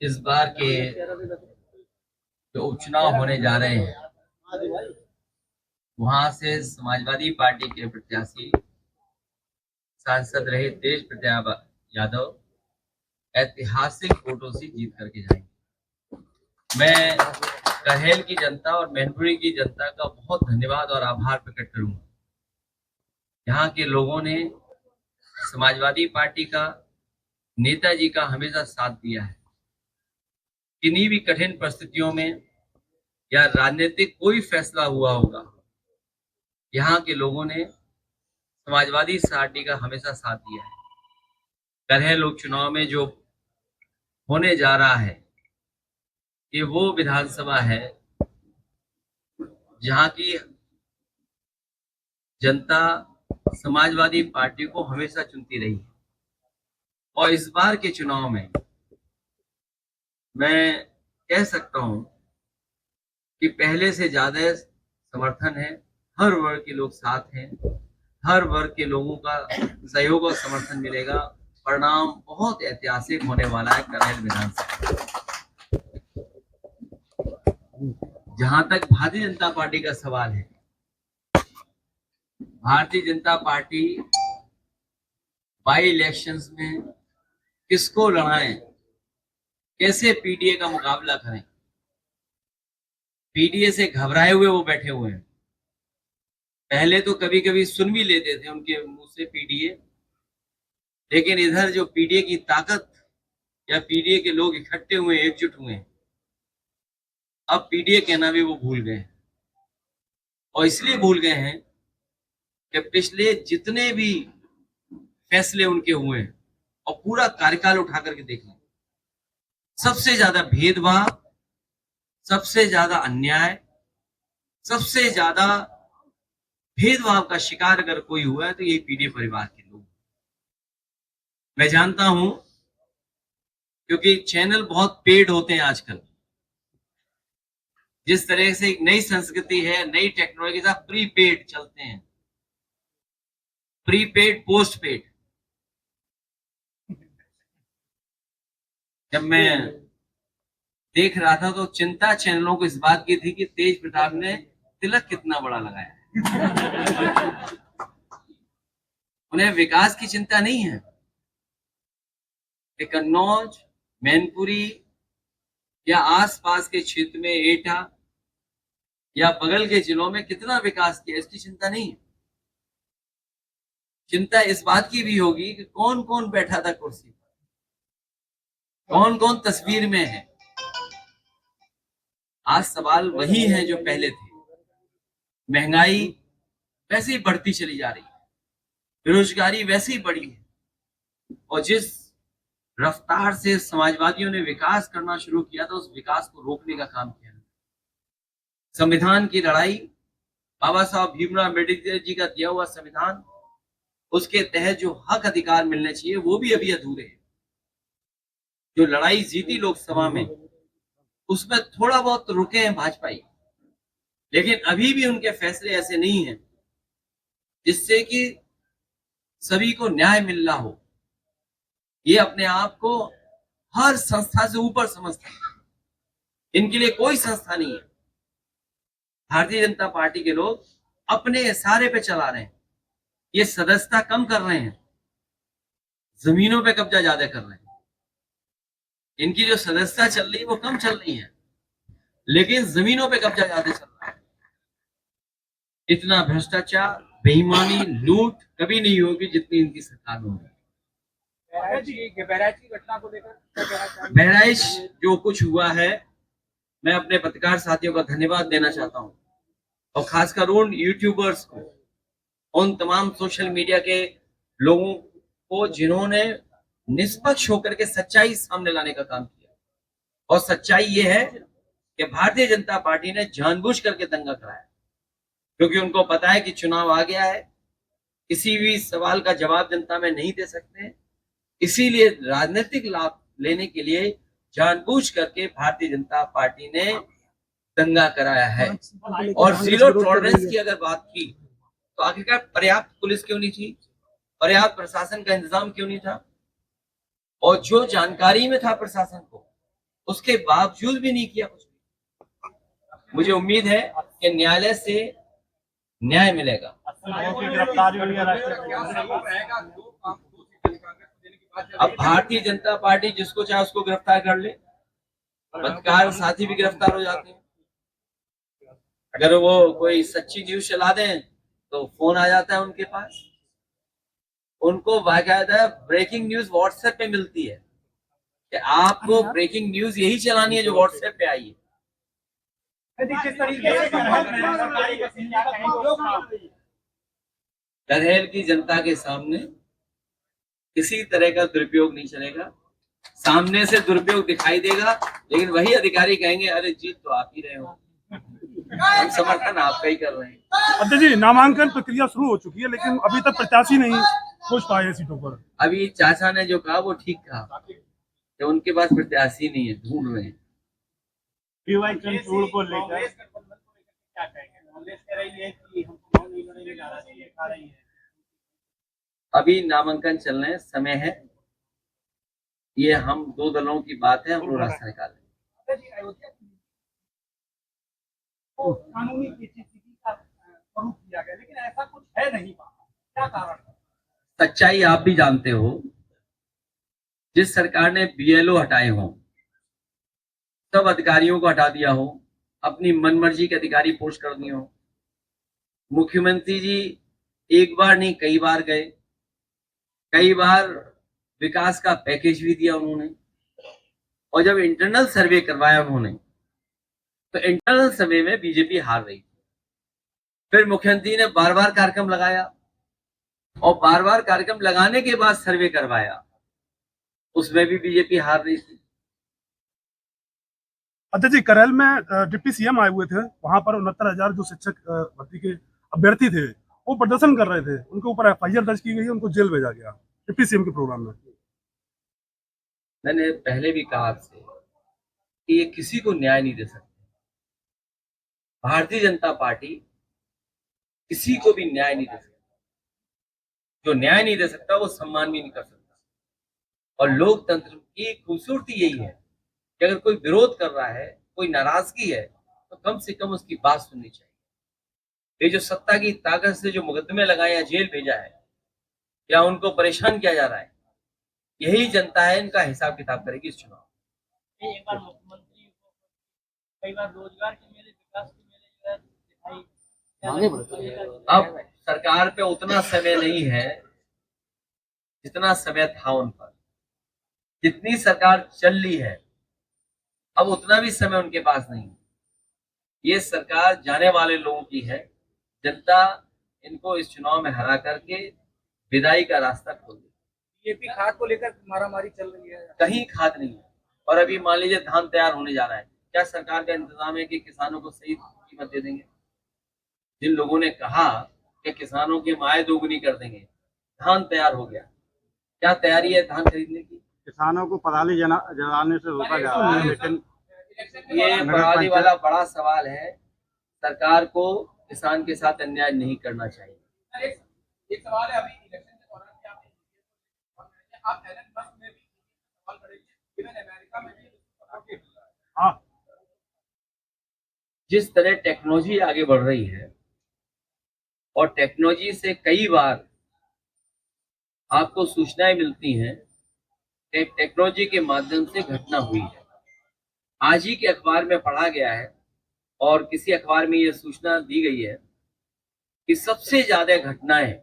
इस बार के जो उपचुनाव होने जा रहे हैं, वहां से समाजवादी पार्टी के प्रत्याशी सांसद रहे तेज प्रताप यादव ऐतिहासिक वोटों से जीत करके जाएंगे। मैं करहेल की जनता और मैनपुरी की जनता का बहुत धन्यवाद और आभार प्रकट करूंगा। यहाँ के लोगों ने समाजवादी पार्टी का, नेताजी का हमेशा साथ दिया है। किन्हीं भी कठिन परिस्थितियों में या राजनीतिक कोई फैसला हुआ होगा, यहाँ के लोगों ने समाजवादी पार्टी का हमेशा साथ दिया है। करहेल उपचुनाव में जो होने जा रहा है, ये वो विधानसभा है जहां की जनता समाजवादी पार्टी को हमेशा चुनती रही है। और इस बार के चुनाव में मैं कह सकता हूं कि पहले से ज्यादा समर्थन है। हर वर्ग के लोग साथ हैं, हर वर्ग के लोगों का सहयोग और समर्थन मिलेगा। परिणाम बहुत ऐतिहासिक होने वाला है करहेल विधानसभा। जहां तक भारतीय जनता पार्टी का सवाल है, Bharatiya Janata party by elections में किसको लड़ाएं, कैसे पीडीए का मुकाबला करें। पीडीए से घबराए हुए वो बैठे हुए हैं। पहले तो कभी कभी सुन भी लेते थे उनके मुंह से पीडीए, लेकिन इधर जो पीडीए की ताकत या पीडीए के लोग इकट्ठे हुए, एकजुट हुए, अब पीडीए कहना भी वो भूल गए। और इसलिए भूल गए हैं कि पिछले जितने भी फैसले उनके हुए हैं और पूरा कार्यकाल उठा करके देख लें, सबसे ज्यादा भेदभाव, सबसे ज्यादा अन्याय, सबसे ज्यादा भेदभाव का शिकार अगर कोई हुआ है तो ये पीडीए परिवार के लोग। मैं जानता हूं, क्योंकि चैनल बहुत पेड होते हैं आजकल। जिस तरह से एक नई संस्कृति है, नई टेक्नोलॉजी के साथ प्रीपेड चलते हैं, प्रीपेड पोस्ट पेड। जब मैं देख रहा था तो चिंता चैनलों को इस बात की थी कि तेज प्रताप ने तिलक कितना बड़ा लगाया है। उन्हें विकास की चिंता नहीं है कि कन्नौज, मैनपुरी या आसपास के क्षेत्र में एटा या बगल के जिलों में कितना विकास किया, इसकी चिंता नहीं है। चिंता इस बात की भी होगी कि कौन कौन बैठा था कुर्सी पर, कौन कौन तस्वीर में है। आज सवाल वही है जो पहले थे। महंगाई वैसे ही बढ़ती चली जा रही है, बेरोजगारी वैसे ही बढ़ी है, और जिस रफ्तार से समाजवादियों ने विकास करना शुरू किया था, उस विकास को रोकने का काम किया। संविधान की लड़ाई, बाबा साहब भीमराव अम्बेडकर जी का दिया हुआ संविधान, उसके तहत जो हक अधिकार मिलने चाहिए वो भी अभी अधूरे हैं। जो लड़ाई जीती लोकसभा में, उसमें थोड़ा बहुत रुके हैं भाजपाई, लेकिन अभी भी उनके फैसले ऐसे नहीं हैं जिससे कि सभी को न्याय मिल रहा हो। ये अपने आप को हर संस्था से ऊपर समझते हैं, इनके लिए कोई संस्था नहीं है। भारतीय जनता पार्टी के लोग अपने इशारे पे चला रहे हैं। ये सदस्यता कम कर रहे हैं, जमीनों पे कब्जा ज्यादा कर रहे हैं। इनकी जो सदस्यता चल रही है वो कम चल रही है, लेकिन जमीनों पे कब्जा ज्यादा चल रहा है। इतना भ्रष्टाचार, बेईमानी, लूट कभी नहीं होगी जितनी इनकी सरकार में होगी। बहराइच की घटना को लेकर बहराइच जो कुछ हुआ है, मैं अपने पत्रकार साथियों का धन्यवाद देना चाहता हूं, और खासकर उन यूट्यूबर्स को, उन तमाम सोशल मीडिया के लोगों को जिन्होंने निष्पक्ष होकर के सच्चाई सामने लाने का काम किया। और सच्चाई ये है कि भारतीय जनता पार्टी ने जानबूझ करके दंगा कराया, क्योंकि उनको पता है कि चुनाव आ गया है, किसी भी सवाल का जवाब जनता में नहीं दे सकते। इसीलिए राजनीतिक लाभ लेने के लिए जानबूझ करके भारतीय जनता पार्टी ने दंगा कराया है। और जीरो टॉलरेंस की अगर बात की तो आखिरकार पर्याप्त पुलिस क्यों नहीं थी, पर्याप्त प्रशासन का इंतजाम क्यों नहीं था? और जो जानकारी में था प्रशासन को, उसके बावजूद भी नहीं किया कुछ भी। मुझे उम्मीद है कि न्यायालय से न्याय मिलेगा। अब भारतीय जनता पार्टी जिसको चाहे उसको गिरफ्तार कर ले, पत्रकार साथी भी गिरफ्तार हो जाते हैं। अगर वो कोई सच्ची न्यूज चला दें तो फोन आ जाता है उनके पास। उनको बाकायदा ब्रेकिंग न्यूज व्हाट्सएप पे मिलती है कि आपको ब्रेकिंग न्यूज यही चलानी है जो व्हाट्सएप पे आई है। बहरहाल की जनता के सामने किसी तरह का दुरुपयोग नहीं चलेगा। सामने से दुरुपयोग दिखाई देगा, लेकिन वही अधिकारी कहेंगे अरे जीत तो आप ही रहे हो, हम समर्थन आपका ही कर रहे हैं। अध्यक्ष जी, नामांकन प्रक्रिया शुरू हो चुकी है, लेकिन अभी तक प्रत्याशी नहीं पहुंच पाए सीटों पर। अभी चाचा ने जो कहा वो ठीक कहा कि उनके पास प्रत्याशी नहीं है, ढूंढ रहे हैं। चंद्रचूड़ को लेकर क्या कहेंगे? कांग्रेस कह रही है कि हम चुनाव नहीं लड़ेंगे, नाराजगी दिखा रही है। अभी नामांकन चलने समय है, ये हम दो दलों की बात है, हम लोग रास्ता निकालें। कानूनी पेचीदगी का स्वरूप दिया गया, लेकिन ऐसा कुछ है नहीं, क्या कारण है? सच्चाई आप भी जानते हो, जिस सरकार ने बीएलओ हटाए हों, सब अधिकारियों को हटा दिया हो, अपनी मनमर्जी के अधिकारी पोस्ट कर दिए हो, मुख्यमंत्री जी एक बार नहीं कई बार गए, कई बार विकास का पैकेज भी दिया उन्होंने, और जब इंटरनल सर्वे करवाया उन्होंने तो इंटरनल सर्वे में बीजेपी हार रही थी। फिर मुख्यमंत्री ने बार बार कार्यक्रम लगाया और बार बार कार्यक्रम लगाने के बाद सर्वे करवाया, उसमें भी बीजेपी हार रही थी। अध्यक्ष जी, करेल में डिप्टी सीएम आए हुए थे, वहां पर 69,000 जो शिक्षक भर्ती के अभ्यर्थी थे वो प्रदर्शन कर रहे थे, उनके ऊपर एफआईआर दर्ज की गई है, उनको जेल भेजा गया डिप्टी सीएम के प्रोग्राम में। मैंने पहले भी कहा आपसे कि ये किसी को न्याय नहीं दे सकते। भारतीय जनता पार्टी किसी को भी न्याय नहीं दे सकती। जो न्याय नहीं दे सकता वो सम्मान भी नहीं कर सकता। और लोकतंत्र की खूबसूरती यही है कि अगर कोई विरोध कर रहा है, कोई नाराजगी है, तो कम से कम उसकी बात सुननी चाहिए। ये जो सत्ता की ताकत से जो मुकदमे लगाए या जेल भेजा है या उनको परेशान किया जा रहा है, यही जनता है, इनका हिसाब किताब करेगी इस चुनाव। एक बार मुख्यमंत्री को कई बार रोजगार के मेले, विकास के मेले दिखाई। अब सरकार पे उतना समय नहीं है जितना समय था उन पर। जितनी सरकार चल रही है अब उतना भी समय उनके पास नहीं है। ये सरकार जाने वाले लोगों की है। जनता इनको इस चुनाव में हरा करके विदाई का रास्ता खोल दे। बीजेपी खाद को लेकर मारामारी चल रही है, कहीं खाद नहीं है। और अभी मान लीजिए धान तैयार होने जा रहा है, क्या सरकार का इंतजाम है कि किसानों को सही कीमत दे देंगे? जिन लोगों ने कहा कि किसानों की आय दोगुनी कर देंगे, धान तैयार हो गया, क्या तैयारी है धान खरीदने की? किसानों को पराली जलाने से रोका जा रहा है, लेकिन ये पराली वाला बड़ा सवाल है। सरकार को किसान के साथ अन्याय नहीं करना चाहिए। एक सवाल है, अभी इलेक्शन के दौरान भी आप एलन मस्क में भी सवाल करेंगे, इवन अमेरिका में भी हाँ, जिस तरह टेक्नोलॉजी आगे बढ़ रही है और टेक्नोलॉजी से कई बार आपको सूचनाएं मिलती हैं, टेक्नोलॉजी के माध्यम से घटना हुई है। आज ही के अखबार में पढ़ा गया है और किसी अखबार में यह सूचना दी गई है कि सबसे ज्यादा घटनाएं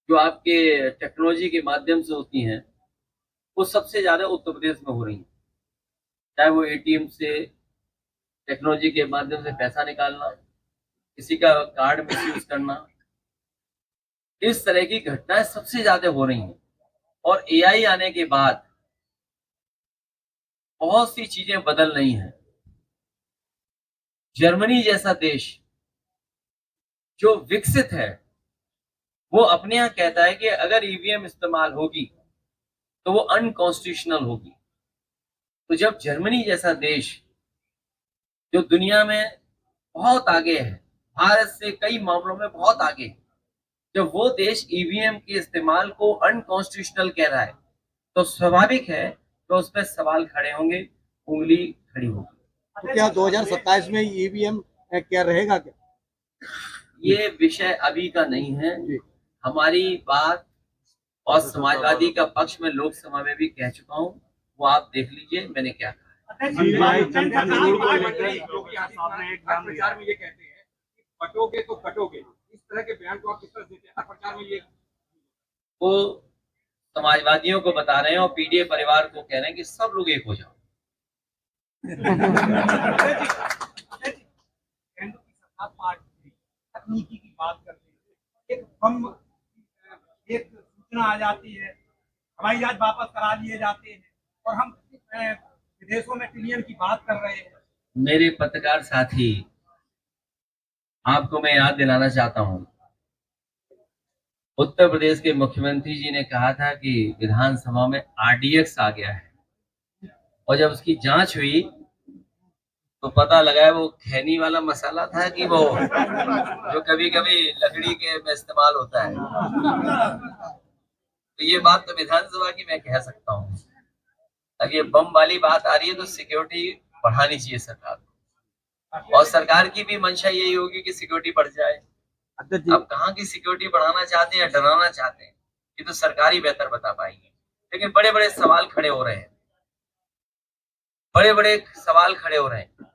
जो आपके टेक्नोलॉजी के माध्यम से होती हैं वो सबसे ज्यादा उत्तर प्रदेश में हो रही हैं। चाहे वो एटीएम से टेक्नोलॉजी के माध्यम से पैसा निकालना, किसी का कार्ड मिसयूज करना, इस तरह की घटनाएं सबसे ज्यादा हो रही हैं। और एआई आने के बाद बहुत सी चीजें बदल रही हैं। जर्मनी जैसा देश जो विकसित है वो अपने यहां कहता है कि अगर ईवीएम इस्तेमाल होगी तो वो अनकॉन्स्टिट्यूशनल होगी। तो जब जर्मनी जैसा देश जो दुनिया में बहुत आगे है, भारत से कई मामलों में बहुत आगे है, जब वो देश ईवीएम के इस्तेमाल को अनकॉन्स्टिट्यूशनल कह रहा है तो स्वाभाविक है तो उस पर सवाल खड़े होंगे। उंगली खड़ी होगी। तो क्या 2027 में ईवीएम क्या रहेगा क्या? ये विषय अभी का नहीं है। हमारी बात और समाजवादी का पक्ष में लोकसभा में भी कह चुका हूँ, वो आप देख लीजिए मैंने क्या कहा। योगी आदित्यनाथ हर प्रचार में ये कहते हैं कि बटोगे तो कटोगे, इस तरह के बयान को आप किस तरह देते हैं? हर प्रचार में ये वो समाजवादियों को बता रहे हैं और पीडीए परिवार को कह रहे हैं कि सब लोग एक हो जाओ। केंद्र की सरकार पार्टी तकनीकी की बात करते हैं, एक बम एक सूचना आ जाती है, हवाई जहाज वापस करा लिए जाते हैं और हम विदेशों में ट्रिलियन की बात कर रहे हैं। मेरे पत्रकार साथी, आपको मैं याद दिलाना चाहता हूं, उत्तर प्रदेश के मुख्यमंत्री जी ने कहा था कि विधानसभा में आरडीएक्स आ गया है, और जब उसकी जांच हुई तो पता लगा है वो खैनी वाला मसाला था कि वो जो कभी कभी लकड़ी के में इस्तेमाल होता है। तो ये बात तो विधानसभा की मैं कह सकता हूँ। अगर ये बम वाली बात आ रही है तो सिक्योरिटी बढ़ानी चाहिए सरकार को, और सरकार की भी मंशा यही होगी कि सिक्योरिटी बढ़ जाए। अब कहाँ की सिक्योरिटी बढ़ाना चाहते हैं या डराना चाहते हैं, ये तो सरकार ही बेहतर बता पाएंगे। लेकिन बड़े बड़े सवाल खड़े हो रहे हैं, बड़े बड़े सवाल खड़े हो रहे हैं।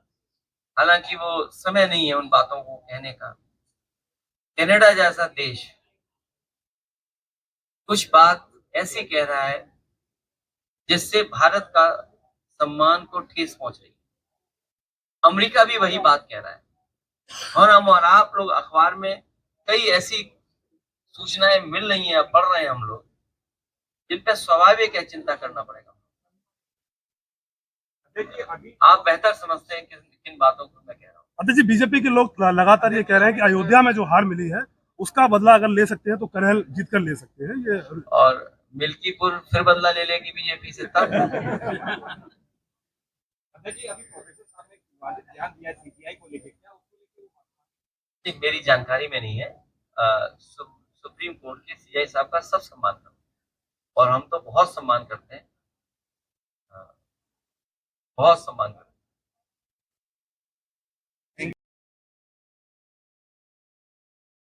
हालांकि वो समय नहीं है उन बातों को कहने का। कनाडा जैसा देश कुछ बात ऐसी कह रहा है जिससे भारत का सम्मान को ठेस पहुंच रही है। अमेरिका भी वही बात कह रहा है, और हम और आप लोग अखबार में कई ऐसी सूचनाएं मिल रही हैं, पढ़ रहे हैं हम लोग, जिन पर स्वाभाविक है चिंता करना पड़ेगा। आप बेहतर समझते हैं किन बातों को मैं कह रहा हूँ। अध्यक्ष जी, बीजेपी के लोग लगातार ये कह रहे हैं कि अयोध्या में जो हार मिली है उसका बदला अगर ले सकते हैं तो कन्हैया जीत कर ले सकते हैं। ये और मिल्कीपुर फिर बदला ले लेगी बीजेपी से तब। जी अभी प्रोफेसर साहब ने विवादित बयान दिया सीबीआई को लेकर, क्या उसको लेकर मेरी जानकारी में नहीं है। सुप्रीम कोर्ट के सीआई साहब का सब सम्मान करते हैं, और हम तो बहुत सम्मान करते हैं, बहुत सम्मान करते हैं।